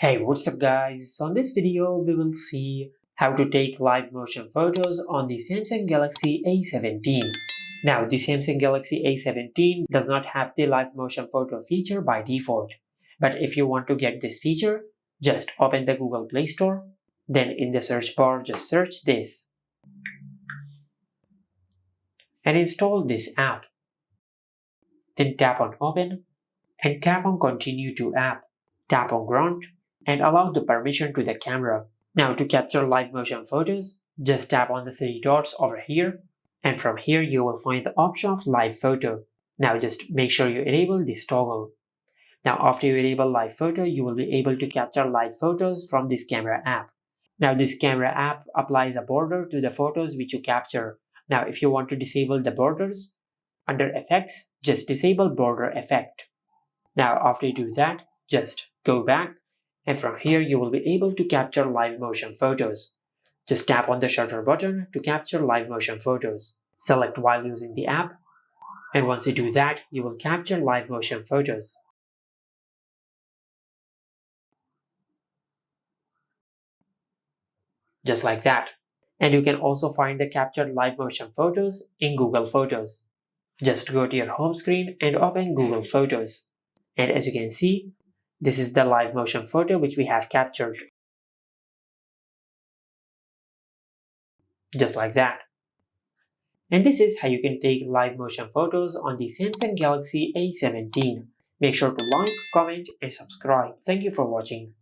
Hey, what's up guys? So in this video we will see how to take live motion photos on the Samsung Galaxy A17. Now the Samsung Galaxy A17 does not have the live motion photo feature by default. But if you want to get this feature, just open the Google Play Store, then in the search bar just search this and install this app. Then tap on open and tap on continue to app. Tap on grant and allow the permission to the camera. Now to capture live motion photos, just tap on the three dots over here, and from here you will find the option of live photo. Now just make sure you enable this toggle. Now after you enable live photo, you will be able to capture live photos from this camera app. Now this camera app applies a border to the photos which you capture. Now if you want to disable the borders, under effects, just disable border effect. Now after you do that, just go back and from here you will be able to capture live motion photos. Just tap on the shutter button to capture live motion photos. Select while using the app, and once you do that, you will capture live motion photos. Just like that. And you can also find the captured live motion photos in Google Photos. Just go to your home screen and open Google Photos. And as you can see, this is the live motion photo which we have captured. Just like that. And this is how you can take live motion photos on the Samsung Galaxy A17. Make sure to like, comment and subscribe. Thank you for watching.